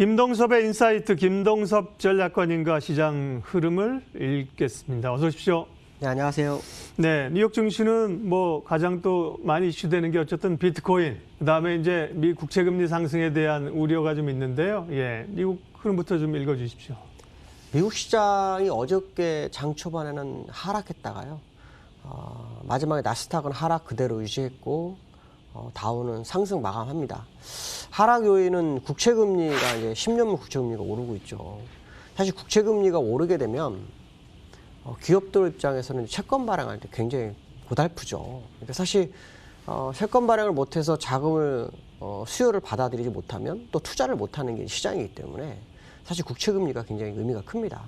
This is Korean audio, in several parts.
김동섭의 인사이트, 김동섭 전략관님과 시장 흐름을 읽겠습니다. 어서 오십시오. 네, 안녕하세요. 네, 뉴욕 증시는 가장 또 많이 이슈되는 게 어쨌든 비트코인, 그다음에 이제 미 국채금리 상승에 대한 우려가 좀 있는데요. 예, 미국 흐름부터 좀 읽어주십시오. 미국 시장이 어저께 장 초반에는 하락했다가요. 마지막에 나스닥은 하락 그대로 유지했고 다우는 상승 마감합니다. 하락 요인은 국채금리가 이제 10년물 국채금리가 오르고 있죠. 사실 국채금리가 오르게 되면 기업들 입장에서는 채권 발행할 때 굉장히 고달프죠. 그러니까 사실 채권 발행을 못해서 자금을 수요를 받아들이지 못하면 또 투자를 못하는 게 시장이기 때문에 사실 국채금리가 굉장히 의미가 큽니다.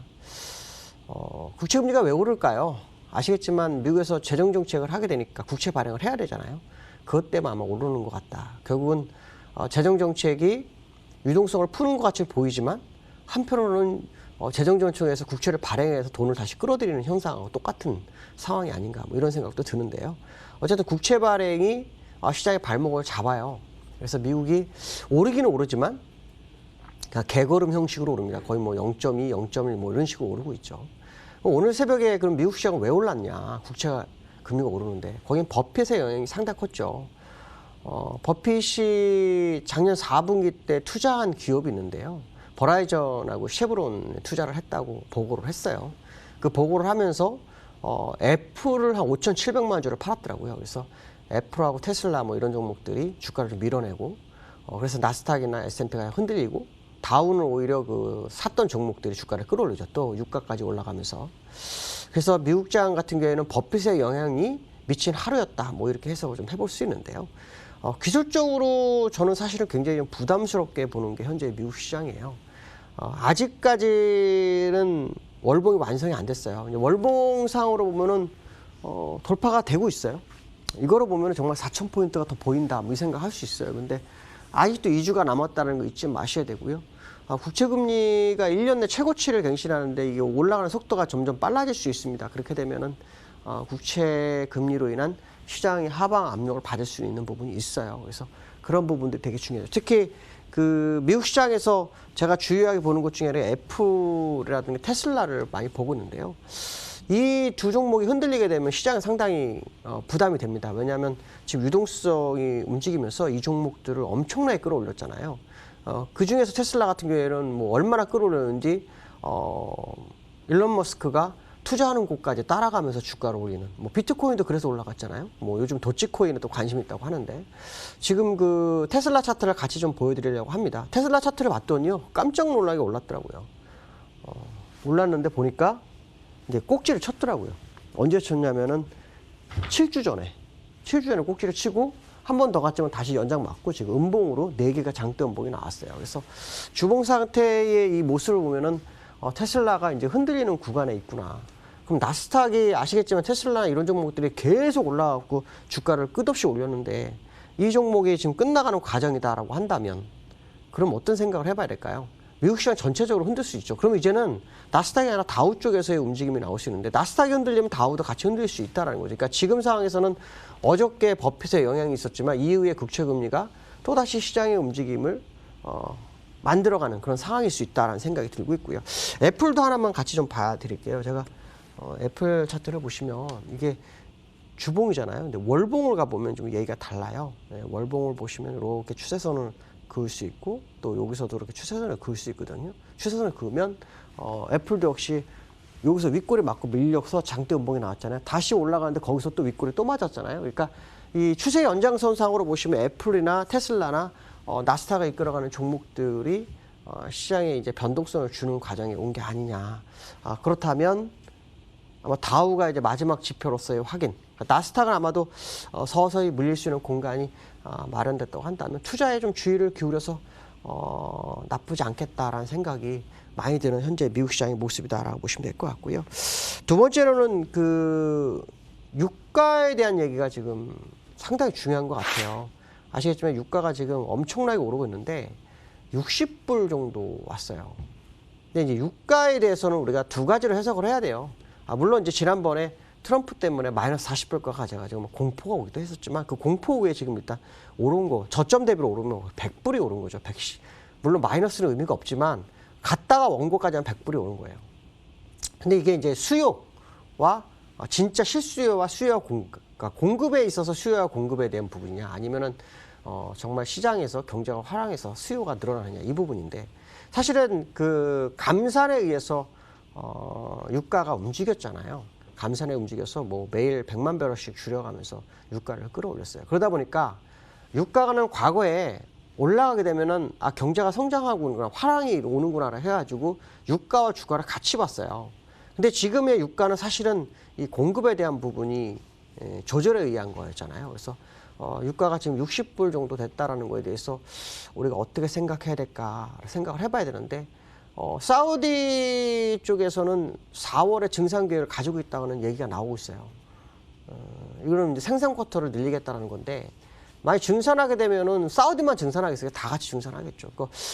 국채금리가 왜 오를까요? 아시겠지만 미국에서 재정정책을 하게 되니까 국채 발행을 해야 되잖아요. 그것 때문에 아마 오르는 것 같다. 결국은 재정정책이 유동성을 푸는 것 같이 보이지만 한편으로는 재정정책에서 국채를 발행해서 돈을 다시 끌어들이는 현상하고 똑같은 상황이 아닌가 이런 생각도 드는데요. 어쨌든 국채 발행이 시장의 발목을 잡아요. 그래서 미국이 오르기는 오르지만 그냥 개걸음 형식으로 오릅니다. 거의 0.2, 0.1 이런 식으로 오르고 있죠. 오늘 새벽에 그럼 미국 시장은 왜 올랐냐? 국채가 금리가 오르는데 거긴 버핏의 영향이 상당히 컸죠. 버핏이 작년 4분기 때 투자한 기업이 있는데요. 버라이전하고 쉐브론에 투자를 했다고 보고를 했어요. 그 보고를 하면서 애플을 한 5,700만 주를 팔았더라고요. 그래서 애플하고 테슬라 이런 종목들이 주가를 좀 밀어내고 그래서 나스닥이나 S&P가 흔들리고 다우는 오히려 그 샀던 종목들이 주가를 끌어올리죠. 또 유가까지 올라가면서. 그래서 미국장 같은 경우에는 버핏의 영향이 미친 하루였다. 이렇게 해석을 좀 해볼 수 있는데요. 기술적으로 저는 사실은 굉장히 좀 부담스럽게 보는 게 현재 미국 시장이에요. 아직까지는 월봉이 완성이 안 됐어요. 월봉상으로 보면은 돌파가 되고 있어요. 이거로 보면은 정말 4,000포인트가 더 보인다. 이 생각할 수 있어요. 근데 아직도 2주가 남았다는 거 잊지 마셔야 되고요. 국채금리가 1년 내 최고치를 갱신하는데 이게 올라가는 속도가 점점 빨라질 수 있습니다. 그렇게 되면은 국채금리로 인한 시장이 하방 압력을 받을 수 있는 부분이 있어요. 그래서 그런 부분들이 되게 중요해요. 특히 그 미국 시장에서 제가 주요하게 보는 것 중에 애플이라든가 테슬라를 많이 보고 있는데요. 이 두 종목이 흔들리게 되면 시장은 상당히 부담이 됩니다. 왜냐하면 지금 유동성이 움직이면서 이 종목들을 엄청나게 끌어올렸잖아요. 그 중에서 테슬라 같은 경우에는 얼마나 끌어올렸는지 일론 머스크가 투자하는 곳까지 따라가면서 주가를 올리는 비트코인도 그래서 올라갔잖아요. 요즘 도치코인에 또 관심이 있다고 하는데 지금 그 테슬라 차트를 같이 좀 보여드리려고 합니다. 테슬라 차트를 봤더니요 깜짝 놀라게 올랐더라고요. 올랐는데 보니까 이제 꼭지를 쳤더라고요. 언제 쳤냐면은 7주 전에 꼭지를 치고 한 번 더 갔지만 다시 연장 맞고 지금 음봉으로 4개가 장대 음봉이 나왔어요. 그래서 주봉 상태의 이 모습을 보면은 테슬라가 이제 흔들리는 구간에 있구나. 그럼 나스닥이 아시겠지만 테슬라 이런 종목들이 계속 올라가고 주가를 끝없이 올렸는데 이 종목이 지금 끝나가는 과정이다라고 한다면 그럼 어떤 생각을 해봐야 될까요? 미국 시장 전체적으로 흔들 수 있죠. 그럼 이제는 나스닥이 아니라 다우 쪽에서의 움직임이 나올 수 있는데 나스닥이 흔들리면 다우도 같이 흔들릴 수 있다는 거죠. 그러니까 지금 상황에서는 어저께 버핏의 영향이 있었지만 이후에 국채금리가 또다시 시장의 움직임을 만들어가는 그런 상황일 수 있다는 생각이 들고 있고요. 애플도 하나만 같이 좀 봐드릴게요. 제가 애플 차트를 보시면 이게 주봉이잖아요. 근데 월봉을 가보면 좀 얘기가 달라요. 월봉을 보시면 이렇게 추세선을 그을 수 있고 또 여기서도 이렇게 추세선을 그을 수 있거든요. 추세선을 그으면 애플도 역시 여기서 윗골이 맞고 밀려서 장대 음봉이 나왔잖아요. 다시 올라가는데 거기서 또 윗골이 또 맞았잖아요. 그러니까 이 추세 연장선상으로 보시면 애플이나 테슬라나 나스닥을 이끌어가는 종목들이 시장에 이제 변동성을 주는 과정에 온 게 아니냐. 그렇다면 아마 다우가 이제 마지막 지표로서의 확인. 나스닥은 아마도 서서히 물릴 수 있는 공간이 마련됐다고 한다면 투자에 좀 주의를 기울여서 나쁘지 않겠다라는 생각이 많이 드는 현재 미국 시장의 모습이다라고 보시면 될 것 같고요. 두 번째로는 그 유가에 대한 얘기가 지금 상당히 중요한 것 같아요. 아시겠지만 유가가 지금 엄청나게 오르고 있는데 60불 정도 왔어요. 근데 이제 유가에 대해서는 우리가 두 가지로 해석을 해야 돼요. 물론 이제 지난번에 트럼프 때문에 마이너스 40불까지 가져가지고 공포가 오기도 했었지만 그 공포 후에 지금 일단 오른 거 저점 대비로 오르면 100불이 오른 거죠. 물론 마이너스는 의미가 없지만 갔다가 원고까지 한 100불이 오는 거예요. 근데 이게 이제 수요와 진짜 실수요와 수요와 그러니까 공급에 있어서 수요와 공급에 대한 부분이냐 아니면은 정말 시장에서 경제가 화랑해서 수요가 늘어나느냐 이 부분인데 사실은 그 감산에 의해서 유가가 움직였잖아요. 감산에 움직여서 뭐 매일 100만 배럴씩 줄여가면서 유가를 끌어올렸어요. 그러다 보니까 유가는 과거에 올라가게 되면은 경제가 성장하고 있구나 화랑이 오는구나 해가지고 유가와 주가를 같이 봤어요. 근데 지금의 유가는 사실은 이 공급에 대한 부분이 조절에 의한 거였잖아요. 그래서 유가가 지금 60불 정도 됐다라는 거에 대해서 우리가 어떻게 생각해야 될까 생각을 해봐야 되는데 사우디 쪽에서는 4월에 증산 계획을 가지고 있다는 얘기가 나오고 있어요. 이거는 이제 생산 쿼터를 늘리겠다는 건데 만약 증산하게 되면은 사우디만 증산하겠어요? 다 같이 증산하겠죠.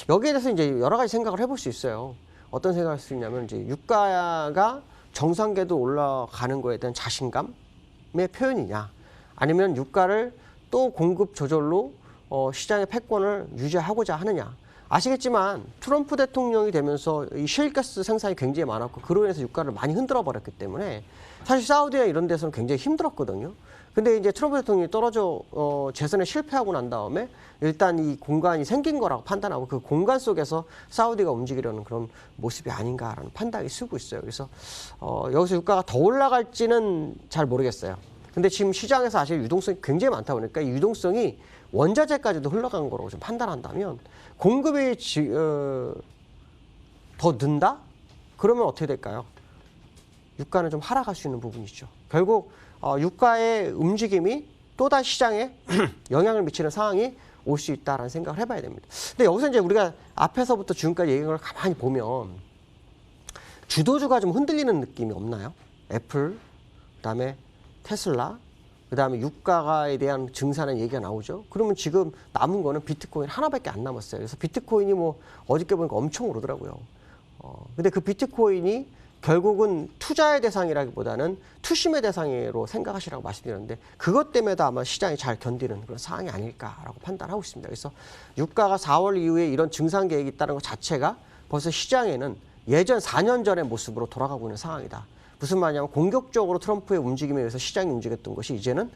여기에 대해서 이제 여러 가지 생각을 해볼 수 있어요. 어떤 생각을 할 수 있냐면 이제 유가가 정상궤도 올라가는 거에 대한 자신감의 표현이냐, 아니면 유가를 또 공급 조절로 시장의 패권을 유지하고자 하느냐. 아시겠지만 트럼프 대통령이 되면서 이 셰일가스 생산이 굉장히 많았고 그로 인해서 유가를 많이 흔들어 버렸기 때문에 사실 사우디나 이런 데서는 굉장히 힘들었거든요. 근데 이제 트럼프 대통령이 떨어져 재선에 실패하고 난 다음에 일단 이 공간이 생긴 거라고 판단하고 그 공간 속에서 사우디가 움직이려는 그런 모습이 아닌가라는 판단이 쓰고 있어요. 그래서 여기서 유가가 더 올라갈지는 잘 모르겠어요. 근데 지금 시장에서 사실 유동성이 굉장히 많다 보니까 이 유동성이 원자재까지도 흘러간 거라고 좀 판단한다면 공급이 더 는다? 그러면 어떻게 될까요? 유가는 좀 하락할 수 있는 부분이죠. 결국 유가의 움직임이 또다시 시장에 영향을 미치는 상황이 올 수 있다라는 생각을 해봐야 됩니다. 근데 여기서 이제 우리가 앞에서부터 지금까지 얘기한 걸 가만히 보면 주도주가 좀 흔들리는 느낌이 없나요? 애플, 그다음에 테슬라, 그다음에 유가에 대한 증산의 얘기가 나오죠. 그러면 지금 남은 거는 비트코인 하나밖에 안 남았어요. 그래서 비트코인이 뭐 어저께 보니까 엄청 오르더라고요. 근데 그 비트코인이 결국은 투자의 대상이라기보다는 투심의 대상으로 생각하시라고 말씀드렸는데 그것 때문에도 아마 시장이 잘 견디는 그런 상황이 아닐까라고 판단하고 있습니다. 그래서 유가가 4월 이후에 이런 증산 계획이 있다는 것 자체가 벌써 시장에는 예전 4년 전의 모습으로 돌아가고 있는 상황이다. 무슨 말이냐면 공격적으로 트럼프의 움직임에 의해서 시장이 움직였던 것이 이제는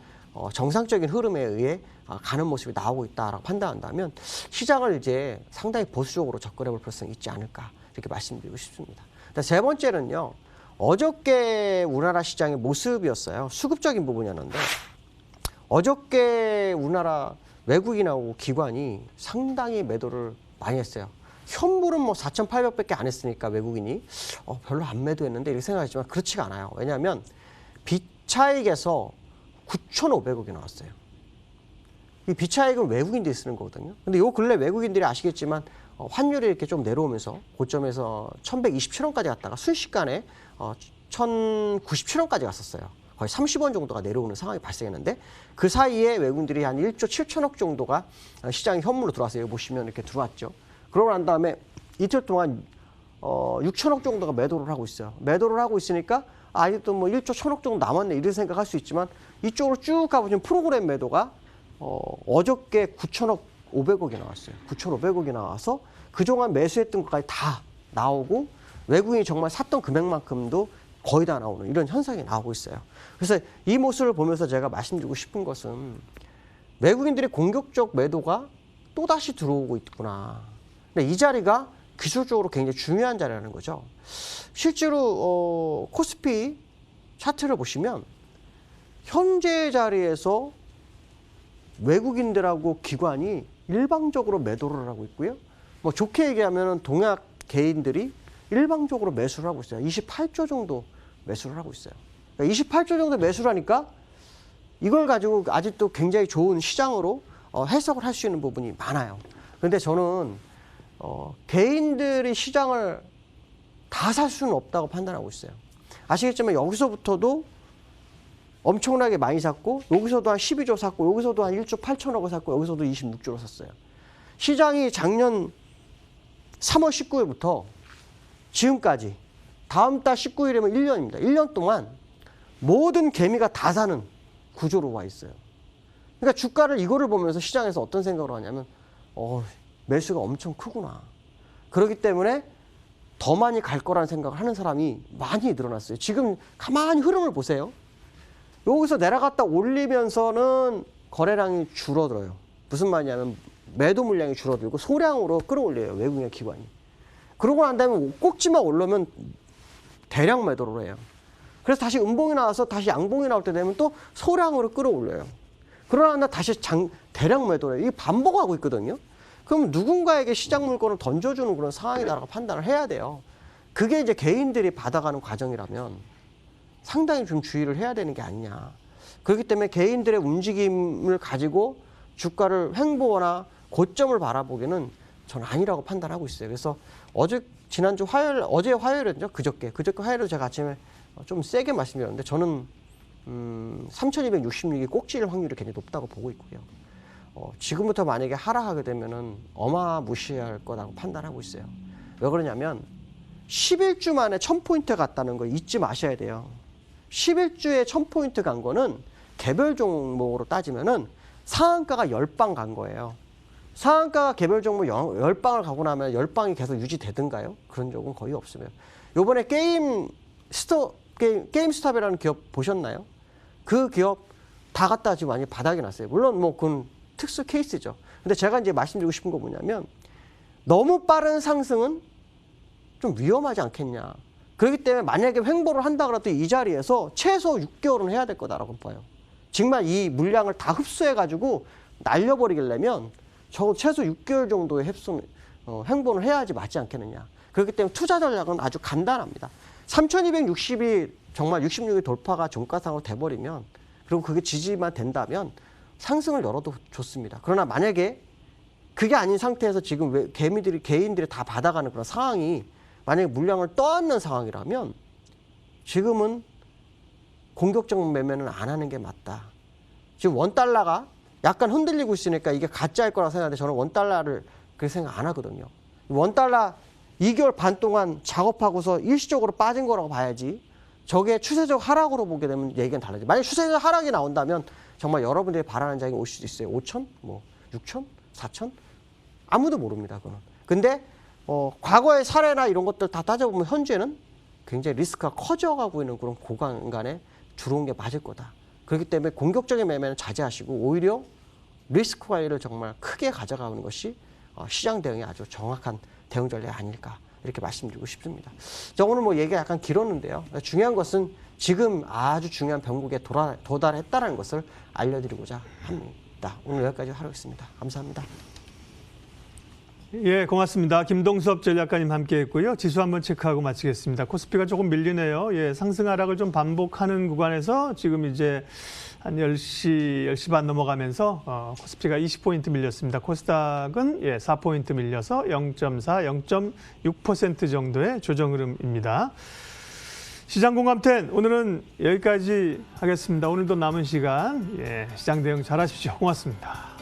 정상적인 흐름에 의해 가는 모습이 나오고 있다라고 판단한다면 시장을 이제 상당히 보수적으로 접근해 볼 필요성이 있지 않을까 이렇게 말씀드리고 싶습니다. 세 번째는요. 어저께 우리나라 시장의 모습이었어요. 수급적인 부분이었는데 어저께 우리나라 외국인하고 기관이 상당히 매도를 많이 했어요. 현물은 뭐 4,800밖에 안 했으니까 외국인이 별로 안 매도했는데 이렇게 생각하지만 그렇지가 않아요. 왜냐하면 비차익에서 9,500억이 나왔어요. 이 비차익은 외국인들이 쓰는 거거든요. 근데 요 근래 외국인들이 아시겠지만 환율이 이렇게 좀 내려오면서 고점에서 1,127원까지 갔다가 순식간에 1,097원까지 갔었어요. 거의 30원 정도가 내려오는 상황이 발생했는데 그 사이에 외국인들이 한 1조 7천억 정도가 시장에 현물로 들어왔어요. 여기 보시면 이렇게 들어왔죠. 그러고 난 다음에 이틀 동안 6천억 정도가 매도를 하고 있어요. 매도를 하고 있으니까 아직도 뭐 1조 1천억 정도 남았네 이런 생각할 수 있지만 이쪽으로 쭉 가보시면 프로그램 매도가 어저께 9천억 500억이 나왔어요. 9,500억이 나와서 그동안 매수했던 것까지 다 나오고 외국인이 정말 샀던 금액만큼도 거의 다 나오는 이런 현상이 나오고 있어요. 그래서 이 모습을 보면서 제가 말씀드리고 싶은 것은 외국인들의 공격적 매도가 또다시 들어오고 있구나. 근데 이 자리가 기술적으로 굉장히 중요한 자리라는 거죠. 실제로 코스피 차트를 보시면 현재 자리에서 외국인들하고 기관이 일방적으로 매도를 하고 있고요. 뭐 좋게 얘기하면 동학 개인들이 일방적으로 매수를 하고 있어요. 28조 정도 매수를 하고 있어요. 그러니까 28조 정도 매수를 하니까 이걸 가지고 아직도 굉장히 좋은 시장으로 해석을 할 수 있는 부분이 많아요. 그런데 저는 개인들이 시장을 다 살 수는 없다고 판단하고 있어요. 아시겠지만 여기서부터도 엄청나게 많이 샀고 여기서도 한 12조 샀고 여기서도 한 1조 8천억을 샀고 여기서도 26조를 샀어요. 시장이 작년 3월 19일부터 지금까지 다음 달 19일이면 1년입니다. 1년 동안 모든 개미가 다 사는 구조로 와 있어요. 그러니까 주가를 이거를 보면서 시장에서 어떤 생각을 하냐면 매수가 엄청 크구나. 그렇기 때문에 더 많이 갈 거라는 생각을 하는 사람이 많이 늘어났어요. 지금 가만히 흐름을 보세요. 여기서 내려갔다 올리면서는 거래량이 줄어들어요. 무슨 말이냐면 매도 물량이 줄어들고 소량으로 끌어올려요. 외국인 기관이. 그러고 난 다음에 꼭지만 올라오면 대량 매도를 해요. 그래서 다시 음봉이 나와서 다시 양봉이 나올 때 되면 또 소량으로 끌어올려요. 그러나 다시 대량 매도를 해요. 이게 반복하고 있거든요. 그럼 누군가에게 시장 물건을 던져주는 그런 상황이다라고 판단을 해야 돼요. 그게 이제 개인들이 받아가는 과정이라면 상당히 좀 주의를 해야 되는 게 아니냐. 그렇기 때문에 개인들의 움직임을 가지고 주가를 횡보나 고점을 바라보기는 저는 아니라고 판단하고 있어요. 그래서 지난주 화요일, 어제 화요일이었죠? 그저께 화요일에 제가 아침에 좀 세게 말씀드렸는데 저는 3266이 꼭지일 확률이 굉장히 높다고 보고 있고요. 지금부터 만약에 하락하게 되면은 어마무시할 거라고 판단하고 있어요. 왜 그러냐면 11주 만에 1000포인트 갔다는 거 잊지 마셔야 돼요. 11주에 1000포인트 간 거는 개별 종목으로 따지면은 상한가가 10방 간 거예요. 상한가가 개별 종목 10방을 가고 나면 10방이 계속 유지되든가요? 그런 적은 거의 없으면. 요번에 게임스톱이라는 기업 보셨나요? 그 기업 다 갖다 지금 많이 바닥이 났어요. 물론 뭐 그건 특수 케이스죠. 근데 제가 이제 말씀드리고 싶은 거 뭐냐면 너무 빠른 상승은 좀 위험하지 않겠냐. 그렇기 때문에 만약에 횡보를 한다 그래도 이 자리에서 최소 6개월은 해야 될 거다라고 봐요. 정말 이 물량을 다 흡수해가지고 날려버리려면 적어도 최소 6개월 정도의 횡보를 해야지 맞지 않겠느냐. 그렇기 때문에 투자 전략은 아주 간단합니다. 3260이 정말 66이 돌파가 종가상으로 돼버리면 그리고 그게 지지만 된다면 상승을 열어도 좋습니다. 그러나 만약에 그게 아닌 상태에서 지금 개인들이 다 받아가는 그런 상황이 만약에 물량을 떠안는 상황이라면 지금은 공격적 매매는 안 하는 게 맞다. 지금 원달러가 약간 흔들리고 있으니까 이게 가짜일 거라고 생각하는데 저는 원달러를 그렇게 생각 안 하거든요. 원달러 2개월 반 동안 작업하고서 일시적으로 빠진 거라고 봐야지 저게 추세적 하락으로 보게 되면 얘기는 달라져요. 만약 추세적 하락이 나온다면 정말 여러분들이 바라는 장이 올 수도 있어요. 5천, 6천, 4천? 아무도 모릅니다. 그건. 근데 과거의 사례나 이런 것들 다 따져보면 현재는 굉장히 리스크가 커져가고 있는 그런 고간간에 들어온 게 맞을 거다. 그렇기 때문에 공격적인 매매는 자제하시고 오히려 리스크 관리를 정말 크게 가져가는 것이 시장 대응이 아주 정확한 대응 전략이 아닐까 이렇게 말씀드리고 싶습니다. 자, 오늘 얘기가 약간 길었는데요. 중요한 것은 지금 아주 중요한 변곡에 도달했다는 것을 알려드리고자 합니다. 오늘 여기까지 하겠습니다. 감사합니다. 예, 고맙습니다. 김동섭 전략가님 함께했고요. 지수 한번 체크하고 마치겠습니다. 코스피가 조금 밀리네요. 예, 상승 하락을 좀 반복하는 구간에서 지금 이제 한 10시 반 넘어가면서 코스피가 20포인트 밀렸습니다. 코스닥은 4포인트 밀려서 0.4, 0.6% 정도의 조정 흐름입니다. 시장 공감텐 오늘은 여기까지 하겠습니다. 오늘도 남은 시간 시장 대응 잘하십시오. 고맙습니다.